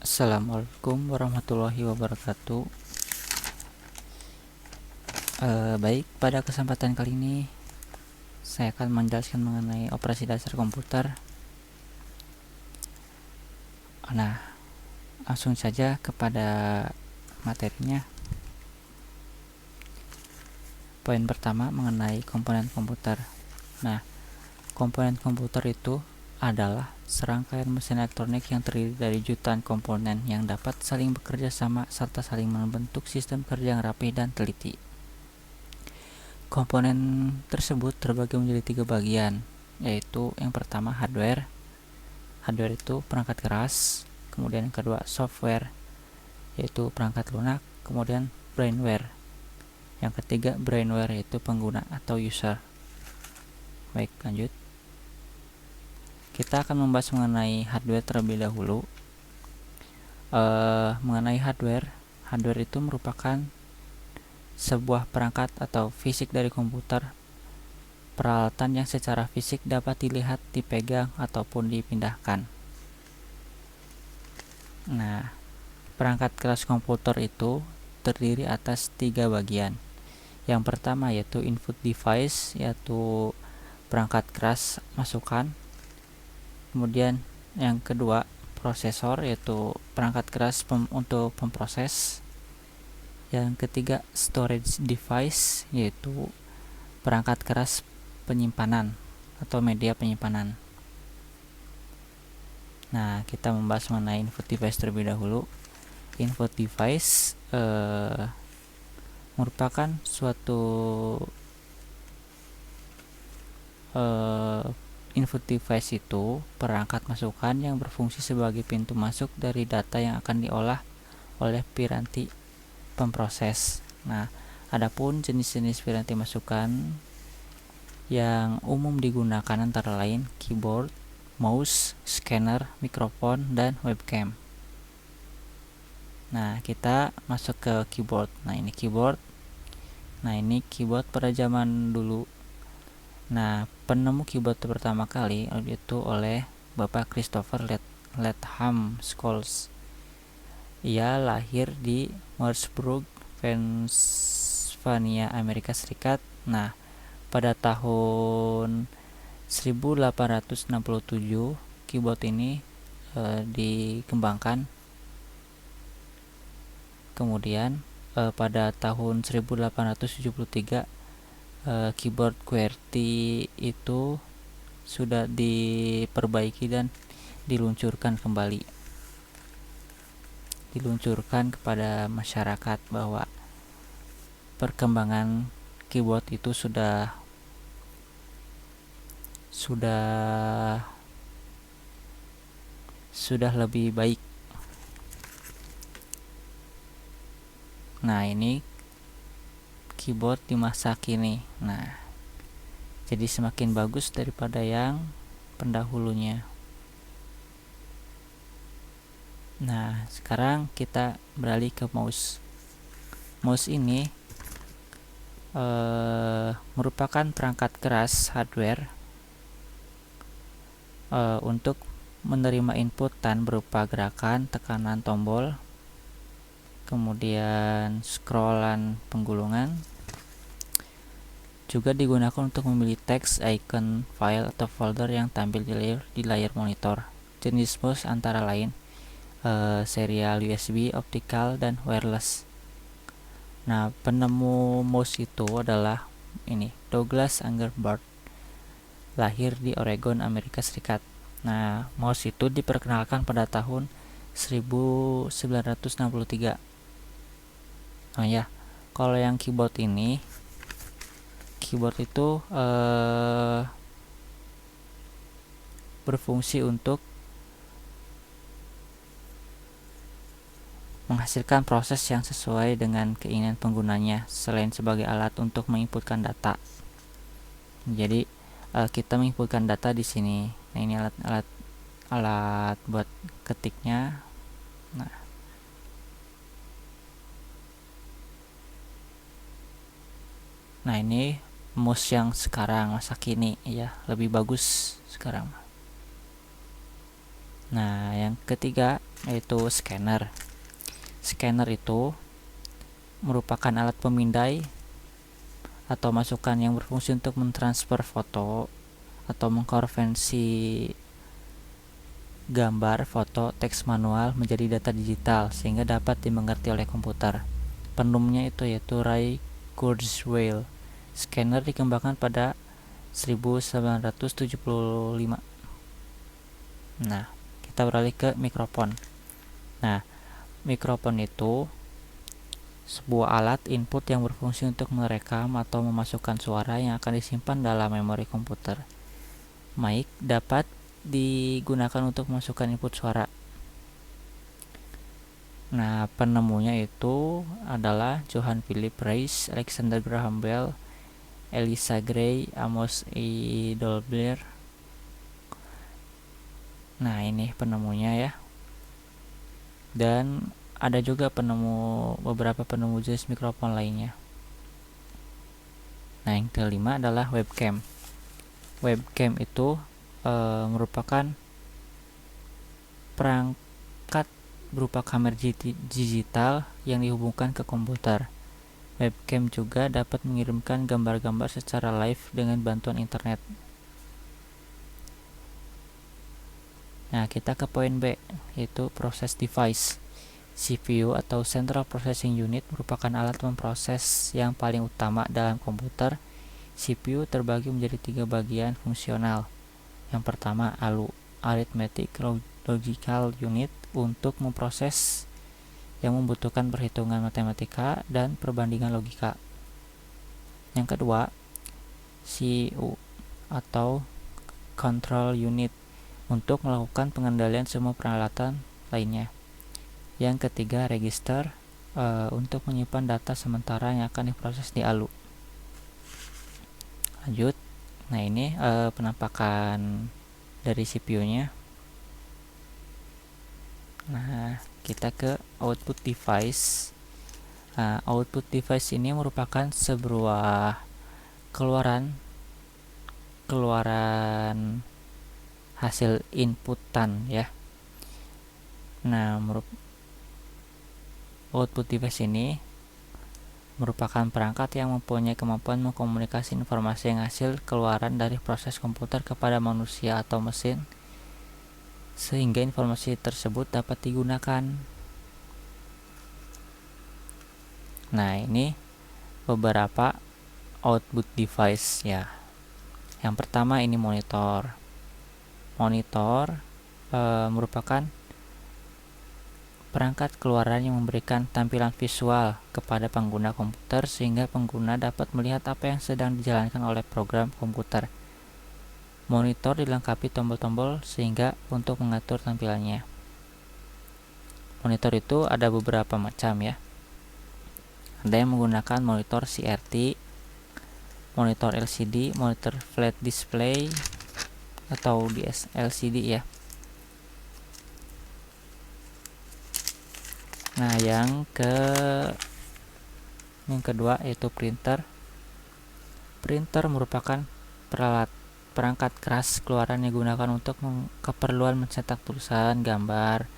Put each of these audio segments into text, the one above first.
Assalamualaikum warahmatullahi wabarakatuh. Baik, pada kesempatan kali ini saya akan menjelaskan mengenai operasi dasar komputer. Nah, langsung saja kepada materinya. Poin pertama mengenai komponen komputer. Nah, komponen komputer itu adalah serangkaian mesin elektronik yang terdiri dari jutaan komponen yang dapat saling bekerja sama serta saling membentuk sistem kerja yang rapi dan teliti. Komponen tersebut terbagi menjadi 3 bagian, yaitu yang pertama hardware. Hardware itu perangkat keras, kemudian yang kedua software, yaitu perangkat lunak, kemudian brainware. Yang ketiga brainware, yaitu pengguna atau user. Baik, lanjut. Kita akan membahas mengenai hardware terlebih dahulu. Mengenai hardware itu merupakan sebuah perangkat atau fisik dari komputer, peralatan yang secara fisik dapat dilihat, dipegang, ataupun dipindahkan. Nah, perangkat keras komputer itu terdiri atas 3 bagian. Yang pertama yaitu input device, yaitu perangkat keras masukan. Kemudian yang kedua prosesor, yaitu perangkat keras untuk pemproses. Yang ketiga storage device, yaitu perangkat keras penyimpanan atau media penyimpanan. Nah, kita membahas mengenai input device terlebih dahulu. Input device merupakan suatu input device itu perangkat masukan yang berfungsi sebagai pintu masuk dari data yang akan diolah oleh piranti pemproses. Nah, adapun jenis-jenis piranti masukan yang umum digunakan antara lain keyboard, mouse, scanner, mikrofon, dan webcam. Nah, kita masuk ke keyboard. Nah, ini keyboard pada zaman dulu. Nah, penemu keyboard pertama kali itu oleh Bapak Christopher Latham Scholes. Ia lahir di Mooresburg, Pennsylvania, Amerika Serikat. Nah, pada tahun 1867 keyboard ini dikembangkan. Kemudian pada tahun 1873 keyboard QWERTY itu sudah diperbaiki dan diluncurkan kepada masyarakat, bahwa perkembangan keyboard itu sudah lebih baik. Nah, ini keyboard di masa kini. Nah, jadi semakin bagus daripada yang pendahulunya. Nah, sekarang kita beralih ke mouse. Mouse ini merupakan perangkat keras hardware untuk menerima inputan berupa gerakan, tekanan tombol, kemudian scrollan penggulungan. Juga digunakan untuk memilih teks, icon, file, atau folder yang tampil di layar monitor. Jenis mouse antara lain serial USB, optical, dan wireless. Nah, penemu mouse itu adalah ini, Douglas Engelbart, lahir di Oregon, Amerika Serikat. Nah, mouse itu diperkenalkan pada tahun 1963. Oh ya, kalau yang keyboard itu berfungsi untuk menghasilkan proses yang sesuai dengan keinginan penggunanya, selain sebagai alat untuk menginputkan data. Jadi kita menginputkan data di sini. Nah, ini alat buat ketiknya. Nah, ini mouse yang sekarang masa kini ya, lebih bagus sekarang. Nah, yang ketiga yaitu scanner. Scanner itu merupakan alat pemindai atau masukan yang berfungsi untuk mentransfer foto atau mengkonversi gambar, foto, teks manual menjadi data digital sehingga dapat dimengerti oleh komputer. Penumnya itu yaitu Ray Kurzweil. Scanner dikembangkan pada 1975. Nah, kita beralih ke mikrofon. Nah, mikrofon itu sebuah alat input yang berfungsi untuk merekam atau memasukkan suara yang akan disimpan dalam memori komputer. Mic dapat digunakan untuk memasukkan input suara. Nah, penemunya itu adalah Johann Philipp Reis, Alexander Graham Bell, Elisa Gray, Amos E. Dolbear. Nah, ini penemunya ya. Dan ada juga beberapa penemu jenis mikrofon lainnya. Nah, yang kelima adalah webcam. Webcam itu merupakan perangkat berupa kamera digital yang dihubungkan ke komputer. Webcam juga dapat mengirimkan gambar-gambar secara live dengan bantuan internet. Nah, kita ke poin B, yaitu process device. CPU atau Central Processing Unit merupakan alat memproses yang paling utama dalam komputer. CPU terbagi menjadi 3 bagian fungsional. Yang pertama, ALU, Arithmetic Logical Unit, untuk memproses yang membutuhkan perhitungan matematika dan perbandingan logika. Yang kedua, CU atau Control Unit, untuk melakukan pengendalian semua peralatan lainnya. Yang ketiga, register, untuk menyimpan data sementara yang akan diproses di ALU. Lanjut. Nah, ini penampakan dari CPU-nya. Nah, kita ke output device. Output device ini merupakan sebuah keluaran hasil inputan ya. Nah, output device ini merupakan perangkat yang mempunyai kemampuan mengkomunikasi informasi yang hasil keluaran dari proses komputer kepada manusia atau mesin, sehingga informasi tersebut dapat digunakan. Nah, ini beberapa output device ya. Yang pertama ini monitor. Monitor merupakan perangkat keluaran yang memberikan tampilan visual kepada pengguna komputer sehingga pengguna dapat melihat apa yang sedang dijalankan oleh program komputer. Monitor dilengkapi tombol-tombol sehingga untuk mengatur tampilannya. Monitor itu ada beberapa macam ya. Ada yang menggunakan monitor CRT, monitor LCD, monitor flat display atau LCD ya. Nah, yang kedua yaitu printer. Printer merupakan perangkat keras keluaran yang digunakan untuk keperluan mencetak tulisan, gambar,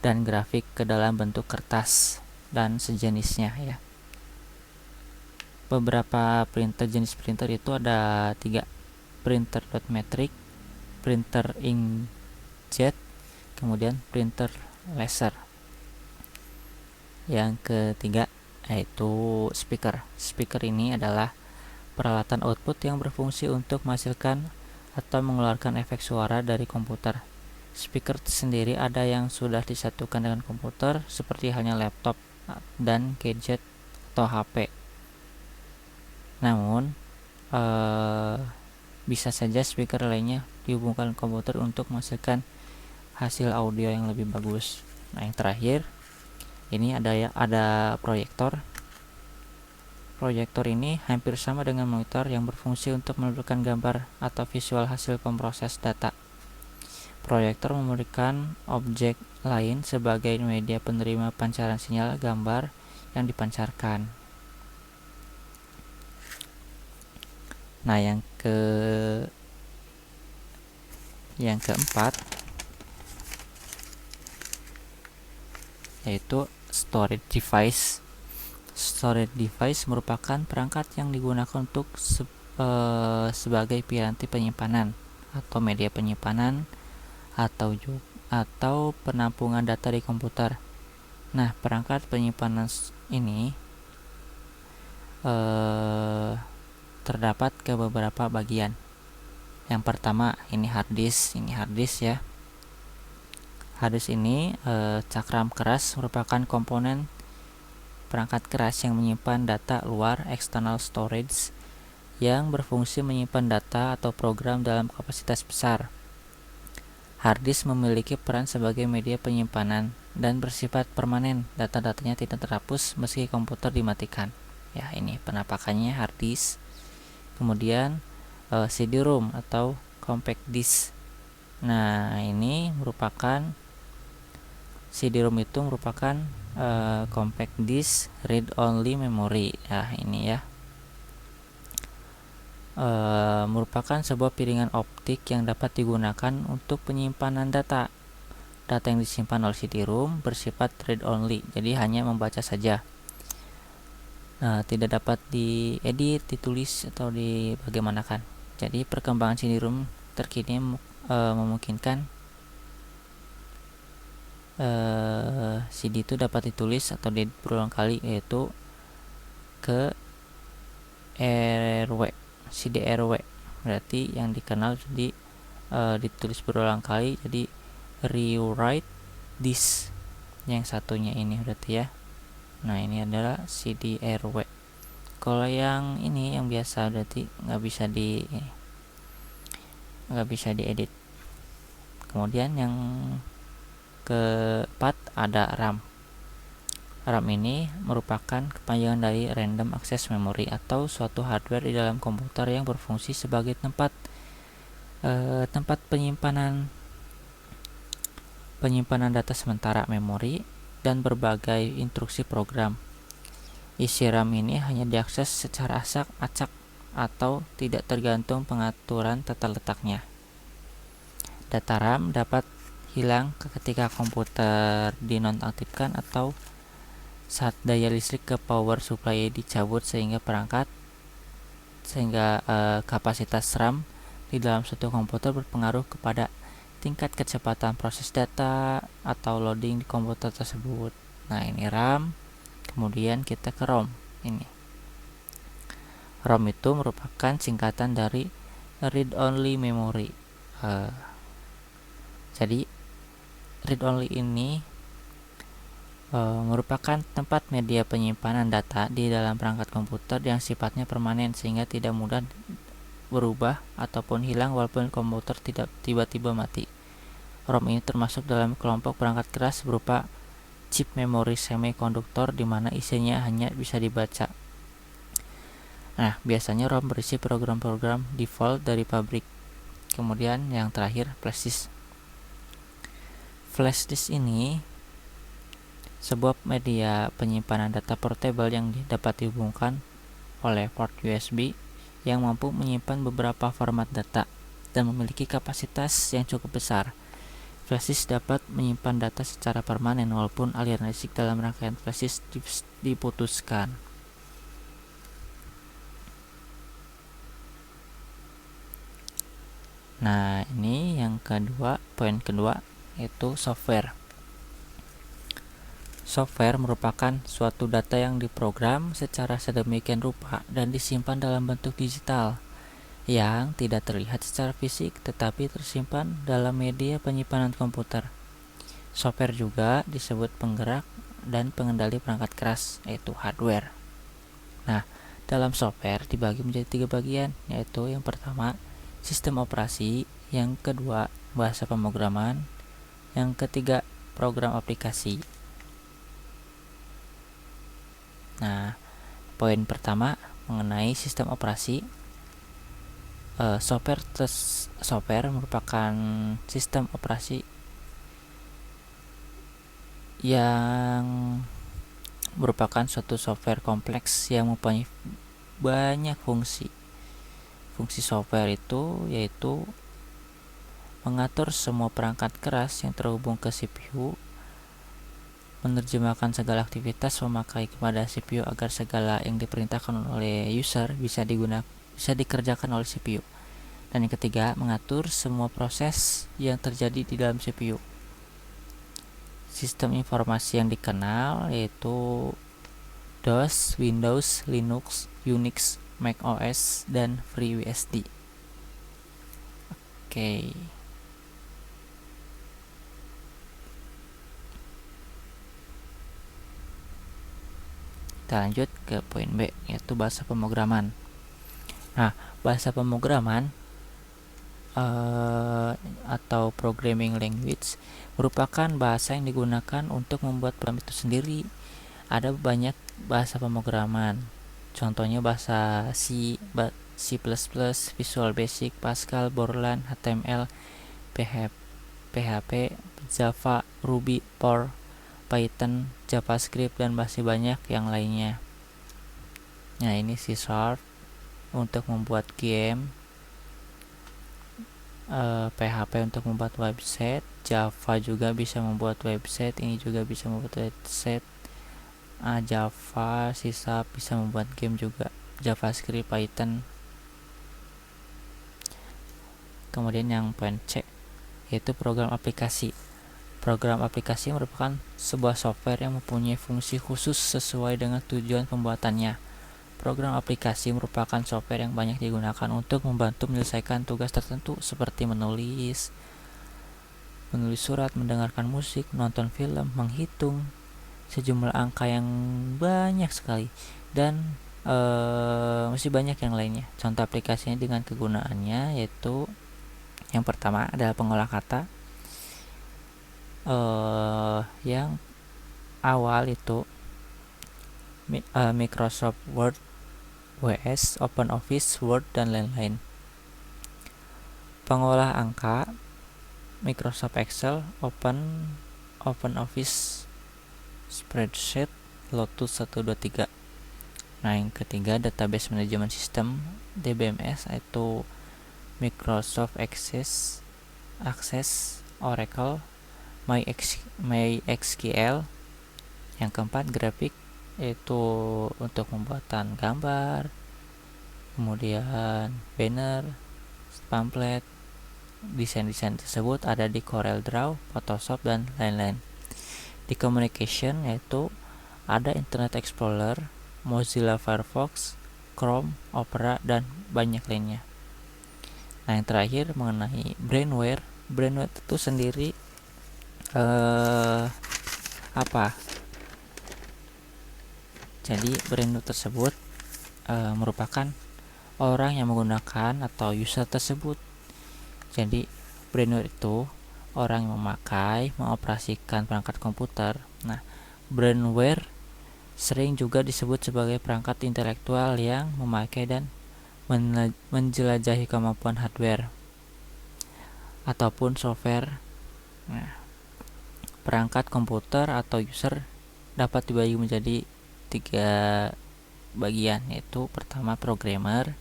dan grafik ke dalam bentuk kertas dan sejenisnya ya. Beberapa jenis printer itu ada 3. Printer dot matrix, printer inkjet, kemudian printer laser. Yang ketiga yaitu speaker. Speaker ini adalah peralatan output yang berfungsi untuk menghasilkan atau mengeluarkan efek suara dari komputer. Speaker sendiri ada yang sudah disatukan dengan komputer seperti halnya laptop dan gadget atau HP. Namun bisa saja speaker lainnya dihubungkan komputer untuk menghasilkan hasil audio yang lebih bagus. Nah, yang terakhir ini ada proyektor. Proyektor ini hampir sama dengan monitor yang berfungsi untuk menunjukkan gambar atau visual hasil pemproses data. Proyektor memberikan objek lain sebagai media penerima pancaran sinyal gambar yang dipancarkan. Nah, yang keempat yaitu storage device. Storage device merupakan perangkat yang digunakan untuk sebagai piranti penyimpanan atau media penyimpanan atau penampungan data di komputer. Nah, perangkat penyimpanan ini terdapat ke beberapa bagian. Yang pertama, ini hard disk ya. Hard disk ini cakram keras merupakan komponen perangkat keras yang menyimpan data luar external storage yang berfungsi menyimpan data atau program dalam kapasitas besar. Hard disk memiliki peran sebagai media penyimpanan dan bersifat permanen. Data-datanya tidak terhapus meski komputer dimatikan. Ya, ini penampakannya hard disk. Kemudian CD-ROM atau compact disk. Nah, ini merupakan CD-ROM itu merupakan compact disk read only memory. Nah, ini ya. Merupakan sebuah piringan optik yang dapat digunakan untuk penyimpanan data. Data yang disimpan oleh CD-ROM bersifat read only, jadi hanya membaca saja. Tidak dapat diedit, ditulis atau dibagaimanakan. Jadi perkembangan CD-ROM terkini memungkinkan CD itu dapat ditulis atau diedit berulang kali, yaitu ke RW, CD-RW. Berarti yang dikenal jadi ditulis berulang kali, jadi rewrite disk. Yang satunya ini berarti ya. Nah, ini adalah CD-RW. Kalau yang ini yang biasa berarti nggak bisa diedit. Kemudian yang keempat ada RAM. RAM ini merupakan kepanjangan dari Random Access Memory atau suatu hardware di dalam komputer yang berfungsi sebagai tempat penyimpanan data sementara, memori, dan berbagai instruksi program. Isi RAM ini hanya diakses secara acak atau tidak tergantung pengaturan tata letaknya. Data RAM dapat hilang ketika komputer dinonaktifkan atau saat daya listrik ke power supply dicabut sehingga kapasitas RAM di dalam suatu komputer berpengaruh kepada tingkat kecepatan proses data atau loading di komputer tersebut. Nah, ini RAM. Kemudian kita ke ROM. Ini ROM itu merupakan singkatan dari read only memory. Jadi read only ini merupakan tempat media penyimpanan data di dalam perangkat komputer yang sifatnya permanen sehingga tidak mudah berubah ataupun hilang walaupun komputer tidak tiba-tiba mati. ROM ini termasuk dalam kelompok perangkat keras berupa chip memori semikonduktor di mana isinya hanya bisa dibaca. Nah, biasanya ROM berisi program-program default dari pabrik. Kemudian yang terakhir, flash disk. Flash disk ini sebuah media penyimpanan data portable yang dapat dihubungkan oleh port USB yang mampu menyimpan beberapa format data dan memiliki kapasitas yang cukup besar. Flash disk dapat menyimpan data secara permanen walaupun aliran listrik dalam rangkaian flash disk diputuskan. Nah, ini yang kedua, poin kedua, yaitu software. Software merupakan suatu data yang diprogram secara sedemikian rupa dan disimpan dalam bentuk digital yang tidak terlihat secara fisik tetapi tersimpan dalam media penyimpanan komputer. Software juga disebut penggerak dan pengendali perangkat keras, yaitu hardware. Nah, dalam software dibagi menjadi 3 bagian, yaitu yang pertama sistem operasi, yang kedua bahasa pemrograman, yang ketiga program aplikasi. Nah, poin pertama mengenai sistem operasi. Software merupakan sistem operasi yang merupakan suatu software kompleks yang mempunyai banyak fungsi. Fungsi software itu yaitu mengatur semua perangkat keras yang terhubung ke CPU menerjemahkan segala aktivitas memakai kepada CPU agar segala yang diperintahkan oleh user bisa dikerjakan oleh CPU. Dan yang ketiga, mengatur semua proses yang terjadi di dalam CPU. Sistem informasi yang dikenal yaitu DOS, Windows, Linux, Unix, Mac OS, dan FreeBSD. Oke. Kita lanjut ke poin B, yaitu bahasa pemrograman. Nah, bahasa pemrograman atau programming language merupakan bahasa yang digunakan untuk membuat program itu sendiri. Ada banyak bahasa pemrograman. Contohnya bahasa C, C++, Visual Basic, Pascal, Borland, HTML, PHP, Java, Ruby, Perl, Python, JavaScript, dan masih banyak yang lainnya. Nah, ini C# untuk membuat game, PHP untuk membuat website, Java juga bisa membuat website, ini juga bisa membuat website, Java, C# bisa membuat game juga, JavaScript, Python. Kemudian yang poin C, yaitu program aplikasi. Program aplikasi merupakan sebuah software yang mempunyai fungsi khusus sesuai dengan tujuan pembuatannya. Program aplikasi merupakan software yang banyak digunakan untuk membantu menyelesaikan tugas tertentu seperti menulis surat, mendengarkan musik, menonton film, menghitung sejumlah angka yang banyak sekali, dan masih banyak yang lainnya. Contoh aplikasinya dengan kegunaannya yaitu yang pertama adalah pengolah kata. Yang awal itu Microsoft Word, WS, OpenOffice, Word, dan lain-lain. Pengolah angka Microsoft Excel, OpenOffice Spreadsheet, Lotus 123. Nah, yang ketiga database management system DBMS yaitu Microsoft Access, Oracle, MySQL. Yang keempat grafik yaitu untuk pembuatan gambar, kemudian banner, pamflet. Desain-desain tersebut ada di CorelDRAW, Photoshop, dan lain-lain. Di communication yaitu ada Internet Explorer, Mozilla Firefox, Chrome, Opera, dan banyak lainnya. Nah, yang terakhir mengenai brainware itu sendiri apa? Jadi brainware tersebut merupakan orang yang menggunakan atau user tersebut. Jadi brainware itu orang yang memakai, mengoperasikan perangkat komputer. Nah, brainware sering juga disebut sebagai perangkat intelektual yang memakai dan menjelajahi kemampuan hardware ataupun software. Nah, perangkat komputer atau user dapat dibagi menjadi 3 bagian, yaitu pertama programmer,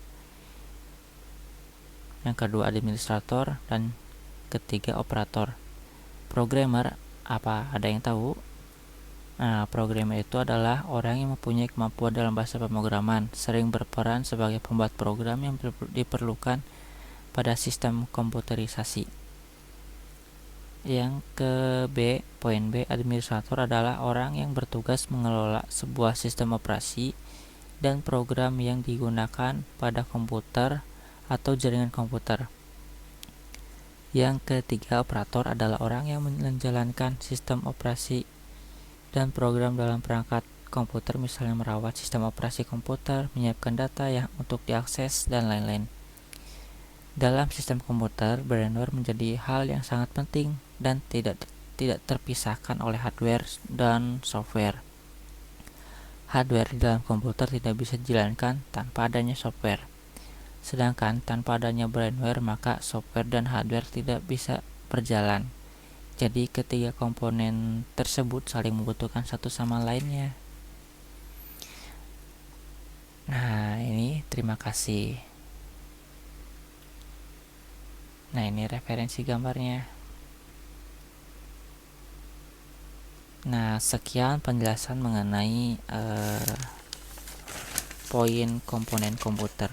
yang kedua administrator, dan ketiga operator. Programmer apa? Ada yang tahu? Nah, programmer itu adalah orang yang mempunyai kemampuan dalam bahasa pemrograman, sering berperan sebagai pembuat program yang diperlukan pada sistem komputerisasi. Yang ke B, poin B, administrator adalah orang yang bertugas mengelola sebuah sistem operasi dan program yang digunakan pada komputer atau jaringan komputer. Yang ketiga, operator adalah orang yang menjalankan sistem operasi dan program dalam perangkat komputer, misalnya merawat sistem operasi komputer, menyiapkan data yang untuk diakses, dan lain-lain. Dalam sistem komputer, brainware menjadi hal yang sangat penting dan tidak terpisahkan oleh hardware dan software. Hardware di dalam komputer tidak bisa dijalankan tanpa adanya software. Sedangkan tanpa adanya brainware, maka software dan hardware tidak bisa berjalan. Jadi ketiga komponen tersebut saling membutuhkan satu sama lainnya. Nah, ini terima kasih. Nah, ini referensi gambarnya. Nah, sekian penjelasan mengenai poin komponen komputer.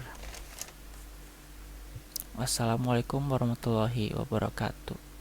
Wassalamualaikum warahmatullahi wabarakatuh.